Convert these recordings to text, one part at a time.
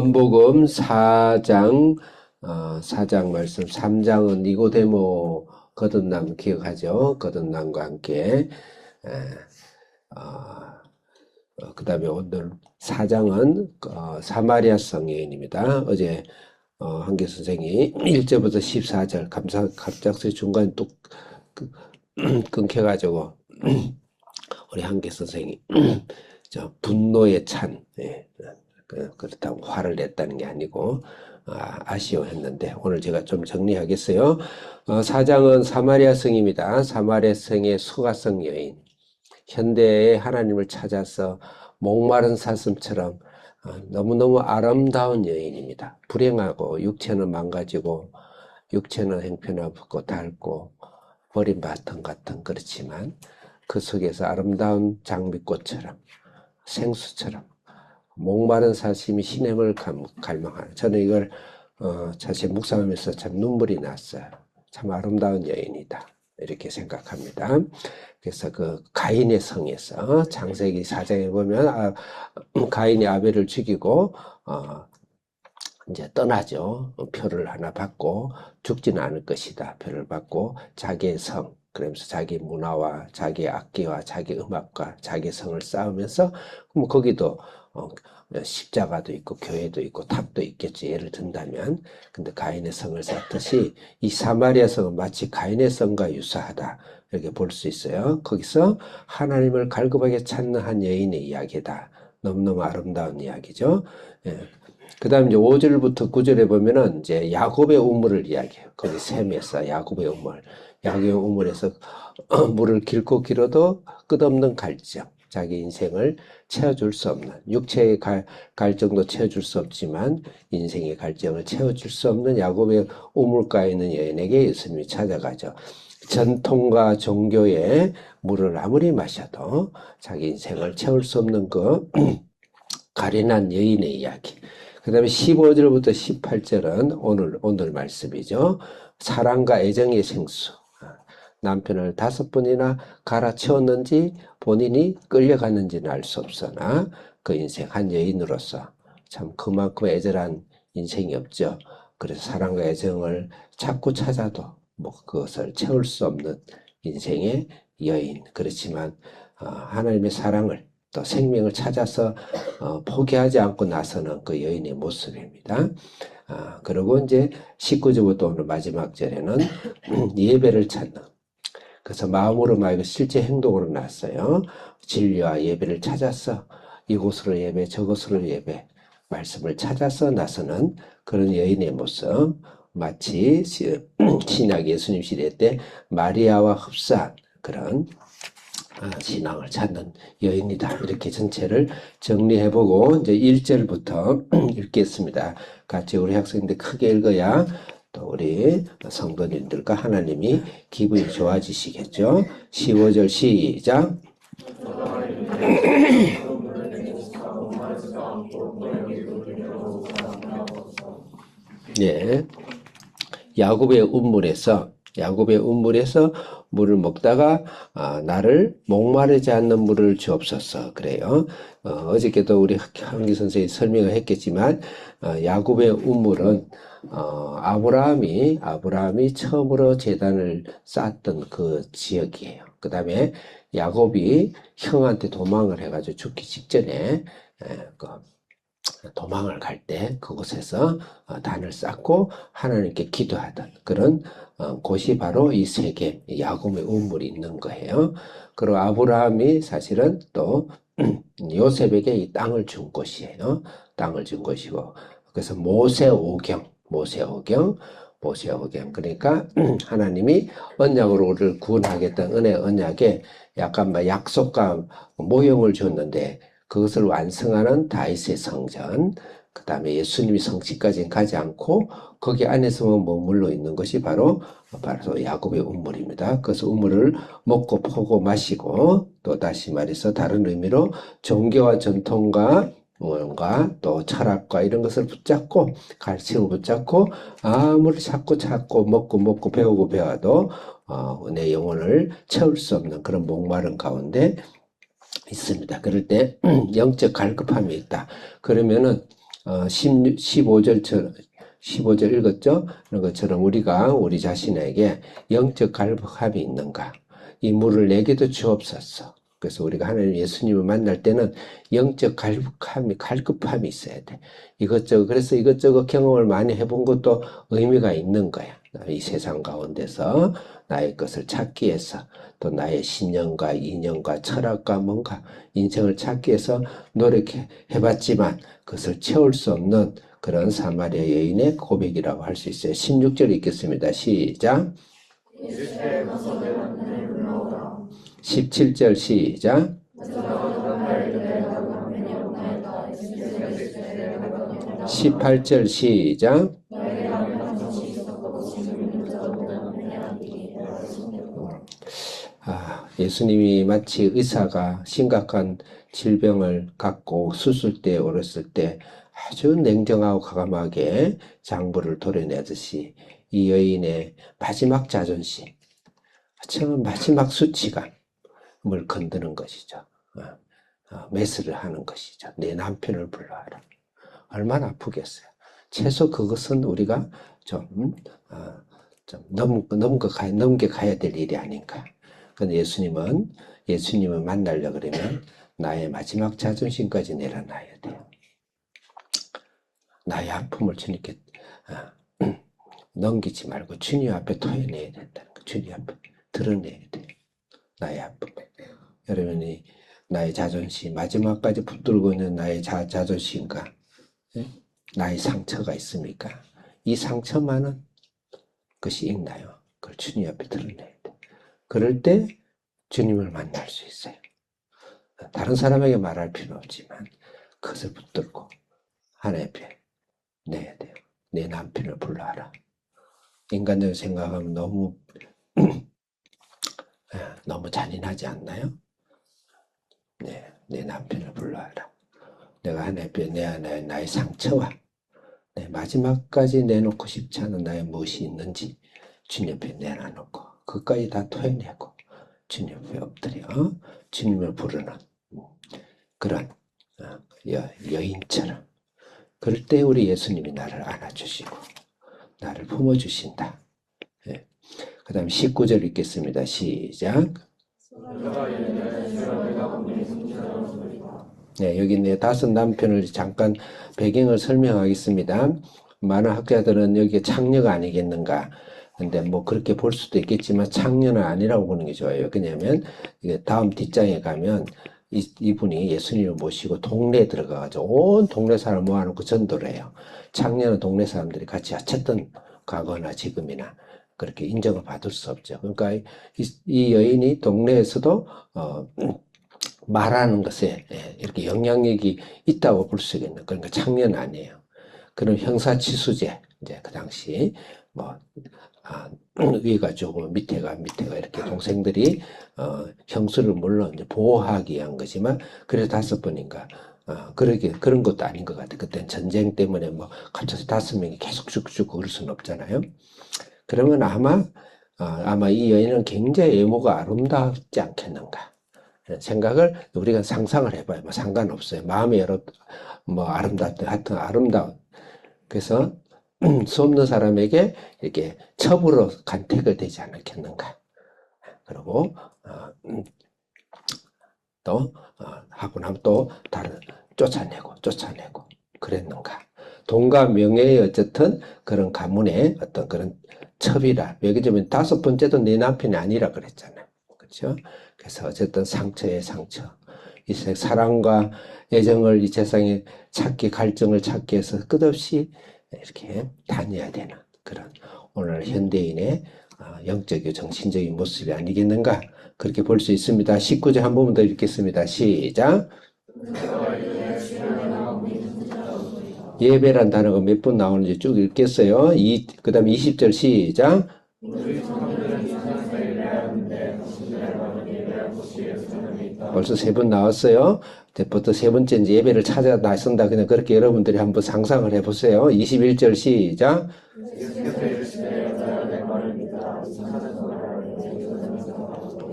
요한복음 4장, 4장 말씀, 3장은 니고데모 거듭남 기억하죠? 거듭남과 함께. 그 다음에 오늘 4장은 사마리아 성 여인입니다. 어제 한계 선생이 1절부터 14절 갑작스레 중간에 뚝 끊겨가지고 우리 한계 선생이 분노에 찬, 그렇다고 화를 냈다는 게 아니고 아쉬워했는데 오늘 제가 좀 정리하겠어요. 4장은 사마리아 성입니다. 사마리아 성의 수가성 여인, 현대의 하나님을 찾아서 목마른 사슴처럼 너무너무 아름다운 여인입니다. 불행하고 육체는 망가지고 육체는 형편없고 닳고 버림받은 같은, 그렇지만 그 속에서 아름다운 장미꽃처럼 생수처럼 목마른 사슴이 시냇을 갈망하는, 저는 이걸 사실 묵상하면서 참 눈물이 났어요. 참 아름다운 여인이다 이렇게 생각합니다. 그래서 그 가인의 성에서 창세기 4장에 보면 가인이 아벨을 죽이고 이제 떠나죠. 표를 하나 받고 죽지는 않을 것이다 표를 받고 자기의 성, 그러면서 자기 문화와 자기 악기와 자기 음악과 자기 성을 쌓으면서 그럼 거기도 십자가도 있고 교회도 있고 탑도 있겠지, 예를 든다면. 근데 가인의 성을 쌓듯이 이 사마리아 성은 마치 가인의 성과 유사하다 이렇게 볼 수 있어요. 거기서 하나님을 갈급하게 찾는 한 여인의 이야기다. 너무너무 아름다운 이야기죠. 그 다음 이제 5절부터 9절에 보면은 이제 야곱의 우물을 이야기해요. 거기 셈에서 야곱의 우물. 야곱의 우물에서 물을 길고 길어도 끝없는 갈증. 자기 인생을 채워줄 수 없는, 육체의 갈증도 채워줄 수 없지만 인생의 갈증을 채워줄 수 없는 야곱의 우물가에 있는 여인에게 예수님이 찾아가죠. 전통과 종교의 물을 아무리 마셔도 자기 인생을 채울 수 없는 그 가련한 여인의 이야기. 그 다음에 15절부터 18절은 오늘 말씀이죠. 사랑과 애정의 생수. 남편을 5번이나 갈아치웠는지 본인이 끌려갔는지는 알 수 없으나 그 인생 한 여인으로서 참 그만큼 애절한 인생이 없죠. 그래서 사랑과 애정을 자꾸 찾아도 그것을 채울 수 없는 인생의 여인. 그렇지만 하나님의 사랑을 또 생명을 찾아서 포기하지 않고 나서는 그 여인의 모습입니다. 그리고 이제 19절부터 오늘 마지막 절에는 예배를 찾는, 그래서 마음으로 말고 실제 행동으로 났어요. 진리와 예배를 찾아서 이곳으로 예배 저곳으로 예배, 말씀을 찾아서 나서는 그런 여인의 모습, 마치 신약 예수님 시대 때 마리아와 흡사한 그런 신앙을 찾는 여인이다. 이렇게 전체를 정리해보고 이제 1절부터 읽겠습니다. 같이 우리 학생들 크게 읽어야 또 우리 성도님들과 하나님이 기분이 좋아지시겠죠. 15절 시작. 예, 야곱의 운물에서 물을 먹다가 나를 목마르지 않는 물을 주옵소서 그래요. 어저께도 우리 한기 선생님이 설명을 했겠지만 야곱의 운물은 아브라함이 처음으로 제단을 쌓았던 그 지역이에요. 그 다음에 야곱이 형한테 도망을 해가지고 죽기 직전에 도망을 갈 때 그곳에서 단을 쌓고 하나님께 기도하던 그런 곳이 바로 이 세겜, 야곱의 우물이 있는 거예요. 그리고 아브라함이 사실은 또 요셉에게 이 땅을 준 곳이에요. 땅을 준 곳이고, 그래서 모세오경, 그러니까 하나님이 언약으로 우리를 구원하겠다는 은혜 언약에 약간 약속과 모형을 줬는데 그것을 완성하는 다윗의 성전, 그 다음에 예수님이 성취까지는 가지 않고 거기 안에서만 머물러 있는 것이 바로 야곱의 우물입니다. 그래서 우물을 먹고 포고 마시고, 또 다시 말해서 다른 의미로 종교와 전통과 뭔가 또 철학과 이런 것을 붙잡고 가르침을 붙잡고 아무리 찾고 먹고 배우고 배워도 내 영혼을 채울 수 없는 그런 목마른 가운데 있습니다. 그럴 때 영적 갈급함이 있다. 그러면은 15절 읽었죠? 그런 것처럼 우리가 우리 자신에게 영적 갈급함이 있는가? 이 물을 내게도 주옵소서. 그래서 우리가 하나님 예수님을 만날 때는 영적 갈급함이 있어야 돼. 그래서 이것저것 경험을 많이 해본 것도 의미가 있는 거야. 이 세상 가운데서 나의 것을 찾기 위해서, 또 나의 신념과 이념과 철학과 뭔가 인생을 찾기 위해서 노력해봤지만 그것을 채울 수 없는 그런 사마리아 여인의 고백이라고 할 수 있어요. 16절 읽겠습니다. 시작. 17절 시작. 18절 시작. 예수님이 마치 의사가 심각한 질병을 갖고 수술대에 오르실 때 아주 냉정하고 과감하게 장부를 도려내듯이 이 여인의 마지막 자존심, 마지막 수치감을 건드는 것이죠. 매스를 하는 것이죠. 내 남편을 불러와라. 얼마나 아프겠어요. 최소 그것은 우리가 좀 넘겨가야 될 일이 아닌가. 근데 예수님을 만나려고 그러면 나의 마지막 자존심까지 내려놔야 돼요. 나의 아픔을 주님께 넘기지 말고 주님 앞에 토해내야 된다는 거. 주님 앞에 드러내야 돼요. 나의 아픔. 여러분이 나의 자존심, 마지막까지 붙들고 있는 나의 자존심과 나의 상처가 있습니까? 이 상처만은 그것이 있나요? 그걸 주님 앞에 드러내야 돼. 그럴 때 주님을 만날 수 있어요. 다른 사람에게 말할 필요 없지만 그것을 붙들고 하나님 앞에 내야 돼요. 내 남편을 불러와라. 인간적으로 생각하면 너무 잔인하지 않나요? 내 남편을 불러와라. 내가 하나님 앞에 나의 상처와 내 마지막까지 내놓고 싶지 않은 나의 무엇이 있는지 주님 앞에 내놔놓고 그것까지 다 토해내고 주님 앞에 엎드려 주님을 부르는 그런 여인처럼. 그럴 때 우리 예수님이 나를 안아주시고 나를 품어주신다. 그 다음에 19절 읽겠습니다. 시작. 여기 5 남편을 잠깐 배경을 설명하겠습니다. 많은 학자들은 여기에 창녀가 아니겠는가. 근데 뭐 그렇게 볼 수도 있겠지만 창녀는 아니라고 보는 게 좋아요. 왜냐하면 다음 뒷장에 가면 이분이 예수님을 모시고 동네에 들어가가지고 온 동네 사람 모아놓고 전도를 해요. 창녀는 동네 사람들이 같이 어쨌든 가거나 지금이나 그렇게 인정을 받을 수 없죠. 그러니까 이 여인이 동네에서도 말하는 것에 이렇게 영향력이 있다고 볼 수 있는, 그러니까 창녀는 아니에요. 그럼 형사치수제, 이제 그 당시 위가 조금 밑에가 이렇게 동생들이 형수를 물론 이제 보호하기 위한 거지만 그래서 5번인가 그런 것도 아닌 것 같아요. 그때는 전쟁 때문에 뭐 갑자기 5명이 계속 죽고 그럴 수는 없잖아요. 그러면 아마 이 여인은 굉장히 외모가 아름답지 않겠는가 생각을 우리가 상상을 해봐요. 뭐 상관없어요. 마음이 아름답다 하여튼 아름다운. 그래서 수 없는 사람에게 이렇게 첩으로 간택을 되지 않았겠는가. 그리고 또 하고 나면 또 다른 쫓아내고 그랬는가. 돈과 명예의 어쨌든 그런 가문의 어떤 그런 첩이라. 여기 좀 5번째도 내 남편이 아니라 그랬잖아요. 그렇죠? 그래서 어쨌든 상처의 상처. 이 사랑과 애정을 이 세상에 갈증을 찾기 위해서 끝없이 이렇게 다녀야 되는 그런 오늘 현대인의 영적이고 정신적인 모습이 아니겠는가 그렇게 볼 수 있습니다. 19절 한 번만 더 읽겠습니다. 시작. 예배란 단어가 몇 번 나오는지 쭉 읽겠어요. 그 다음에 20절 시작. 벌써 3번 나왔어요. 부터 3번째 이제 예배를 찾아 나선다. 그냥 그렇게 여러분들이 한번 상상을 해보세요. 21절 시작.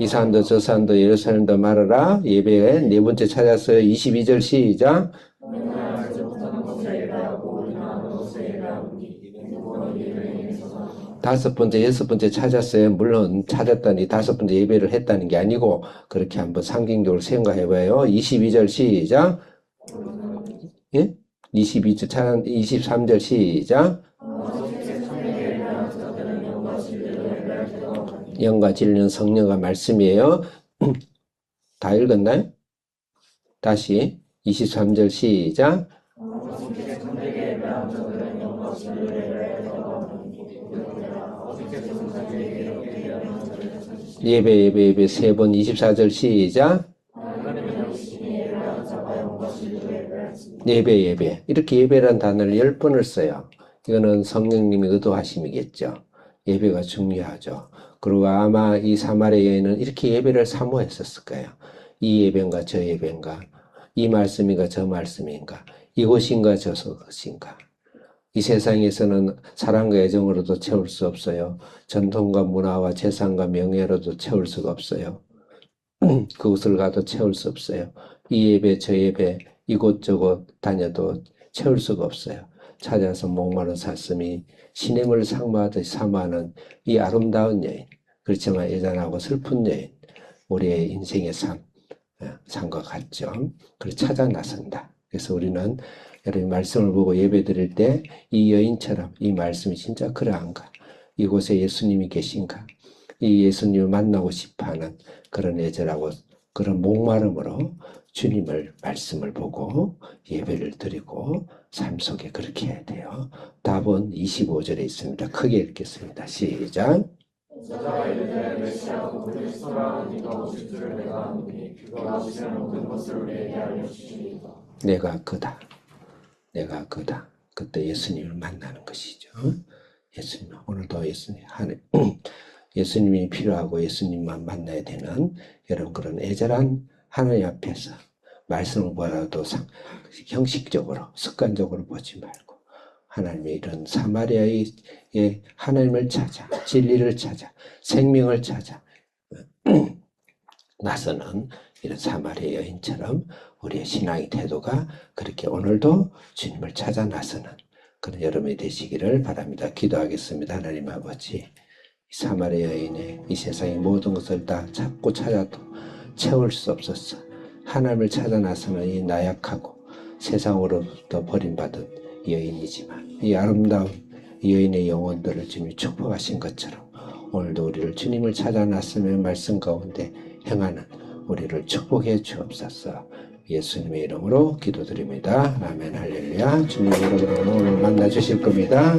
이 산도 저 산도 예루살렘도 말하라. 예배에 4번째 찾았어요. 22절 시작. 다섯 번째, 여섯 번째 찾았어요. 물론 찾았다니 다섯 번째 예배를 했다는 게 아니고 그렇게 한번 상징적으로 생각해봐요. 22절 시작. 예? 22절 찬 23절 시작. 영과 진리는 성령과 말씀이에요. 다 읽었나요? 다시 23절 시작. 예배 세 번 24절 시작. 예배 이렇게 예배란 단어를 10번을 써요. 이거는 성령님의 의도하심이겠죠. 예배가 중요하죠. 그리고 아마 이 사마리아 여인은 이렇게 예배를 사모했었을 거예요. 이 예배인가 저 예배인가, 이 말씀인가 저 말씀인가, 이곳인가 저곳인가. 이 세상에서는 사랑과 애정으로도 채울 수 없어요. 전통과 문화와 재산과 명예로도 채울 수가 없어요. 그곳을 가도 채울 수 없어요. 이 예배 저 예배 이곳저곳 다녀도 채울 수가 없어요. 찾아서 목마른 사슴이 시냇을 상마하듯이 사모하는 이 아름다운 여인, 그렇지만 애잔하고 슬픈 여인, 우리의 인생의 삶과 같죠. 그걸 찾아 나선다. 그래서 우리는 여러분 말씀을 보고 예배 드릴 때 이 여인처럼 이 말씀이 진짜 그러한가, 이곳에 예수님이 계신가, 이 예수님을 만나고 싶어하는 그런 애절하고 그런 목마름으로 주님을 말씀을 보고 예배를 드리고 삶 속에 그렇게 해야 돼요. 답은 25절에 있습니다. 크게 읽겠습니다. 시작. 저자가 이르되 메시아고 그리스도라 네가 오실 줄을 내가 아노니 그가 오시는 모든 것을 우리에게 알려주시리이다. 내가 그다. 내가 그다. 그때 예수님을 만나는 것이죠. 예수님, 오늘도 예수님이 필요하고 예수님만 만나야 되는 여러분 그런 애절한 하나님 앞에서 말씀을 보라도 형식적으로 습관적으로 보지 말고 하나님의 이런 사마리아의 하나님을 찾아, 진리를 찾아, 생명을 찾아 나서는 이런 사마리아 여인처럼 우리의 신앙의 태도가 그렇게 오늘도 주님을 찾아 나서는 그런 여러분이 되시기를 바랍니다. 기도하겠습니다. 하나님 아버지, 이 사마리아 여인의 이 세상의 모든 것을 다 찾고 찾아도 채울 수 없었어. 하나님을 찾아 나서는 이 나약하고 세상으로부터 버림받은 여인이지만 이 아름다운 여인의 영혼들을 주님이 축복하신 것처럼 오늘도 우리를 주님을 찾아 나서며 말씀 가운데 행하는 우리를 축복해 주옵소서. 예수님의 이름으로 기도드립니다. 아멘 할렐루야. 주님 여러분을 오늘 만나 주실 겁니다.